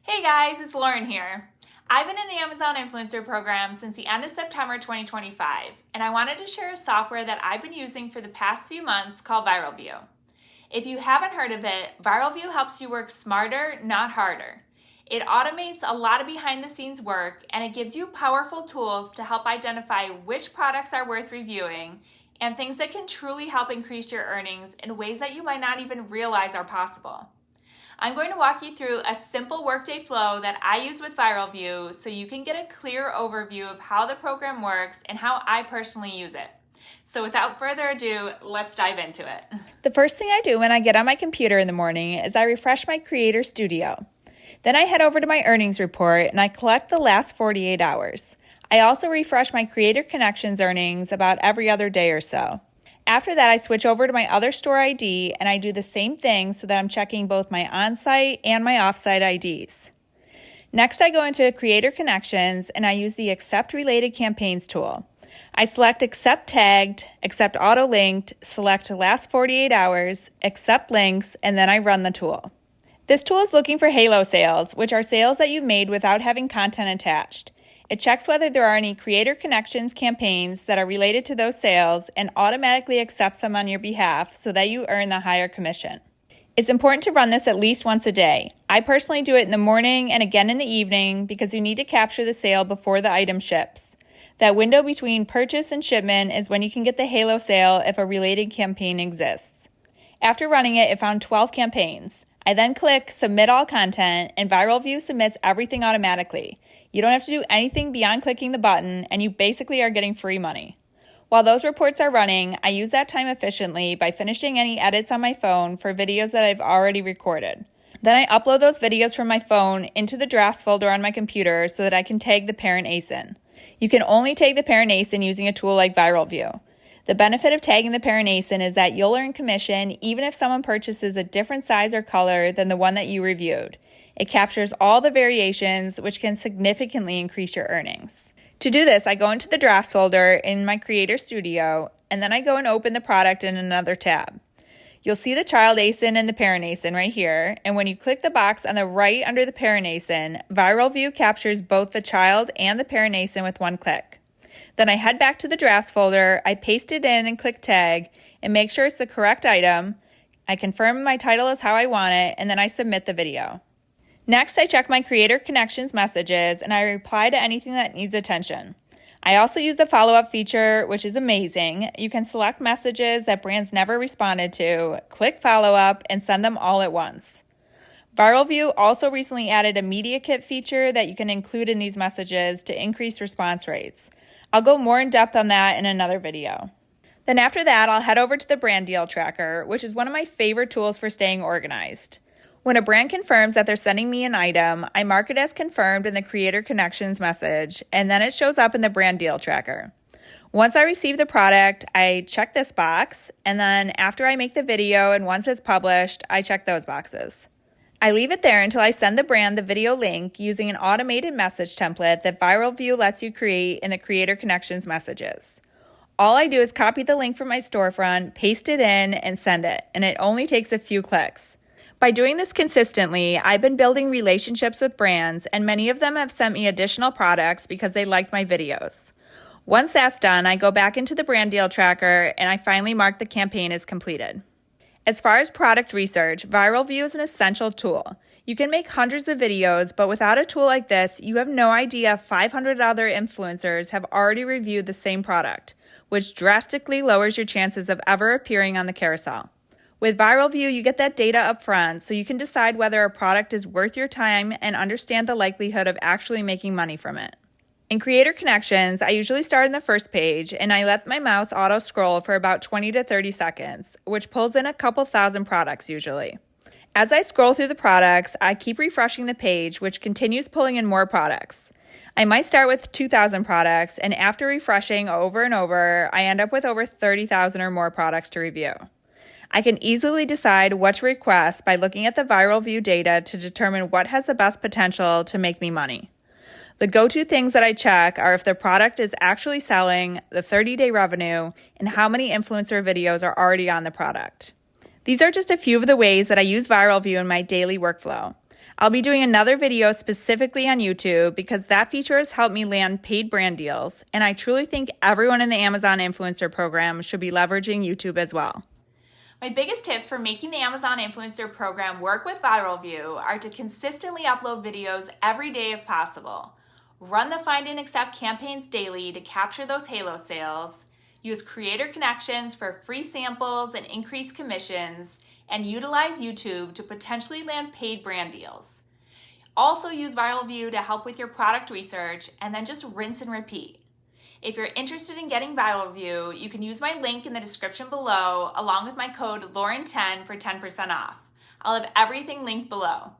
Hey guys, it's Lauren here. I've been in the Amazon Influencer Program since the end of September 2025, and I wanted to share a software that I've been using for the past few months called ViralView. If you haven't heard of it, ViralView helps you work smarter, not harder. It automates a lot of behind the scenes work, and it gives you powerful tools to help identify which products are worth reviewing and things that can truly help increase your earnings in ways that you might not even realize are possible. I'm going to walk you through a simple workday flow that I use with ViralView so you can get a clear overview of how the program works and how I personally use it. So without further ado, let's dive into it. The first thing I do when I get on my computer in the morning is I refresh my Creator Studio. Then I head over to my earnings report and I collect the last 48 hours. I also refresh my Creator Connections earnings about every other day or so. After that, I switch over to my other store ID and I do the same thing so that I'm checking both my on-site and my off-site IDs. Next, I go into Creator Connections and I use the Accept Related Campaigns tool. I select Accept Tagged, Accept Auto Linked, select Last 48 Hours, Accept Links, and then I run the tool. This tool is looking for halo sales, which are sales that you've made without having content attached. It checks whether there are any Creator Connections campaigns that are related to those sales and automatically accepts them on your behalf so that you earn the higher commission. It's important to run this at least once a day. I personally do it in the morning and again in the evening because you need to capture the sale before the item ships. That window between purchase and shipment is when you can get the halo sale if a related campaign exists. After running it, it found 12 campaigns. I then click Submit All Content, and ViralView submits everything automatically. You don't have to do anything beyond clicking the button, and you basically are getting free money. While those reports are running, I use that time efficiently by finishing any edits on my phone for videos that I've already recorded. Then I upload those videos from my phone into the drafts folder on my computer so that I can tag the parent ASIN. You can only tag the parent ASIN using a tool like ViralView. The benefit of tagging the parent ASIN is that you'll earn commission even if someone purchases a different size or color than the one that you reviewed. It captures all the variations, which can significantly increase your earnings. To do this, I go into the drafts folder in my Creator Studio, and then I go and open the product in another tab. You'll see the child ASIN and the parent ASIN right here, and when you click the box on the right under the parent ASIN, ViralView captures both the child and the parent ASIN with one click. Then I head back to the drafts folder, I paste it in and click tag and make sure it's the correct item. I confirm my title is how I want it, and then I submit the video. Next, I check my Creator Connections messages and I reply to anything that needs attention. I also use the follow-up feature, which is amazing. You can select messages that brands never responded to, click follow-up, and send them all at once. ViralView also recently added a media kit feature that you can include in these messages to increase response rates. I'll go more in depth on that in another video. Then after that, I'll head over to the Brand Deal Tracker, which is one of my favorite tools for staying organized. When a brand confirms that they're sending me an item, I mark it as confirmed in the Creator Connections message, and then it shows up in the Brand Deal Tracker. Once I receive the product, I check this box, and then after I make the video and once it's published, I check those boxes. I leave it there until I send the brand the video link using an automated message template that ViralView lets you create in the Creator Connections messages. All I do is copy the link from my storefront, paste it in, and send it, and it only takes a few clicks. By doing this consistently, I've been building relationships with brands, and many of them have sent me additional products because they liked my videos. Once that's done, I go back into the Brand Deal Tracker, and I finally mark the campaign as completed. As far as product research, ViralView is an essential tool. You can make hundreds of videos, but without a tool like this, you have no idea 500 other influencers have already reviewed the same product, which drastically lowers your chances of ever appearing on the carousel. With ViralView, you get that data up front so you can decide whether a product is worth your time and understand the likelihood of actually making money from it. In Creator Connections, I usually start in the first page and I let my mouse auto scroll for about 20 to 30 seconds, which pulls in a couple thousand products usually. As I scroll through the products, I keep refreshing the page, which continues pulling in more products. I might start with 2,000 products, and after refreshing over and over, I end up with over 30,000 or more products to review. I can easily decide what to request by looking at the ViralView data to determine what has the best potential to make me money. The go-to things that I check are if the product is actually selling, the 30-day revenue, and how many influencer videos are already on the product. These are just a few of the ways that I use ViralView in my daily workflow. I'll be doing another video specifically on YouTube because that feature has helped me land paid brand deals, and I truly think everyone in the Amazon Influencer Program should be leveraging YouTube as well. My biggest tips for making the Amazon Influencer Program work with ViralView are to consistently upload videos every day if possible, run the Find and Accept campaigns daily to capture those halo sales, use creator connections for free samples and increased commissions, and utilize YouTube to potentially land paid brand deals. Also use ViralView to help with your product research, and then just rinse and repeat. If you're interested in getting ViralView, you can use my link in the description below along with my code Lauren10 for 10% off. I'll have everything linked below.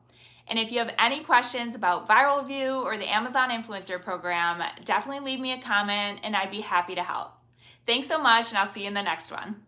And if you have any questions about ViralView or the Amazon Influencer Program, definitely leave me a comment and I'd be happy to help. Thanks so much, and I'll see you in the next one.